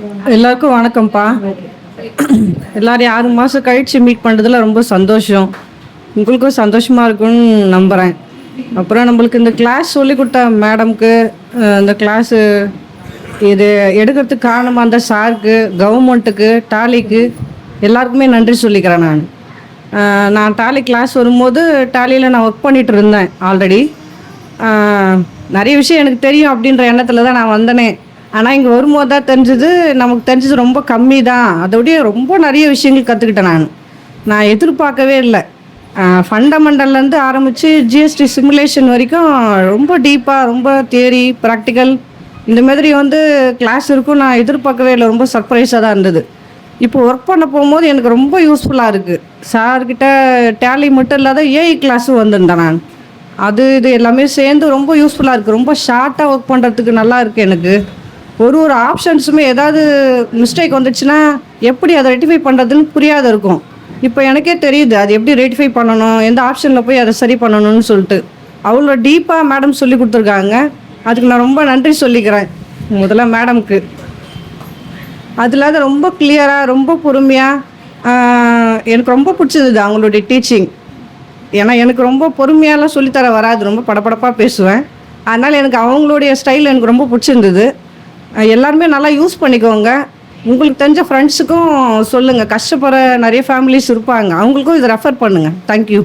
எல்லாருக்கும் வணக்கம்ப்பா. எல்லாரையும் 6 மாதம் கழித்து மீட் பண்ணுறதுல ரொம்ப சந்தோஷம். உங்களுக்கும் சந்தோஷமாக இருக்கும்னு நம்புகிறேன். அப்புறம் நம்மளுக்கு இந்த கிளாஸ் சொல்லி கொடுத்த மேடம்க்கு, இந்த கிளாஸு இது எடுக்கிறதுக்கு காரணமாக அந்த சாருக்கு, கவர்மெண்ட்டுக்கு, டாலிக்கு எல்லாருக்குமே நன்றி சொல்லிக்கிறேன். நான் டாலி கிளாஸ் வரும்போது டாலியில் நான் ஒர்க் பண்ணிகிட்டு இருந்தேன் ஆல்ரெடி. நிறைய விஷயம் எனக்கு தெரியும் அப்படின்ற எண்ணத்தில் தான் நான் வந்தேனே. ஆனால் இங்கே வரும்போது தான் தெரிஞ்சது, நமக்கு தெரிஞ்சது ரொம்ப கம்மி தான். அதோடய ரொம்ப நிறைய விஷயங்கள் கற்றுக்கிட்டேன். நான் எதிர்பார்க்கவே இல்லை. ஃபண்டமெண்டல்லேருந்து ஆரம்பித்து ஜிஎஸ்டி சிமுலேஷன் வரைக்கும் ரொம்ப டீப்பாக, ரொம்ப தியரி, ப்ராக்டிக்கல் இந்த மாதிரி கிளாஸ் இருக்கும். நான் எதிர்பார்க்கவே இல்லை. ரொம்ப சர்ப்ரைஸாக தான் இருந்தது. இப்போ ஒர்க் பண்ண போகும்போது எனக்கு ரொம்ப யூஸ்ஃபுல்லாக இருக்குது. சார்கிட்ட டேலி மட்டும் இல்லாத ஏஐ கிளாஸும் வந்திருந்தேன் நான். இது எல்லாமே சேர்ந்து ரொம்ப யூஸ்ஃபுல்லாக இருக்குது. ரொம்ப ஷார்ட்டாக ஒர்க் பண்ணுறதுக்கு நல்லா இருக்குது. எனக்கு ஒரு ஆப்ஷன்ஸுமே ஏதாவது மிஸ்டேக் வந்துச்சுன்னா எப்படி அதை ரெட்டிஃபை பண்ணுறதுன்னு புரியாத இருக்கும். இப்போ எனக்கே தெரியுது அது எப்படி ரெட்டிஃபை பண்ணணும், எந்த ஆப்ஷனில் போய் அதை சரி பண்ணணும்னு சொல்லிட்டு அவ்வளோ டீப்பாக மேடம் சொல்லி கொடுத்துருக்காங்க. அதுக்கு நான் ரொம்ப நன்றி சொல்லிக்கிறேன் முதல்ல மேடம்க்கு. அது இல்லாத ரொம்ப கிளியராக, ரொம்ப பொறுமையாக, எனக்கு ரொம்ப பிடிச்சது அவங்களுடைய டீச்சிங். ஏன்னா எனக்கு ரொம்ப பொறுமையாலாம் சொல்லித்தர வராது, ரொம்ப படபடப்பாக பேசுவேன். அதனால் எனக்கு அவங்களுடைய ஸ்டைல் எனக்கு ரொம்ப பிடிச்சிருந்தது. எல்லாருமே நல்லா யூஸ் பண்ணிக்கோங்க. உங்களுக்கு தெரிஞ்ச ஃப்ரெண்ட்ஸுக்கும் சொல்லுங்கள். கஷ்டப்படுற நிறைய ஃபேமிலிஸ் இருப்பாங்க, அவங்களுக்கும் இதை ரெஃபர் பண்ணுங்கள். தேங்க்யூ.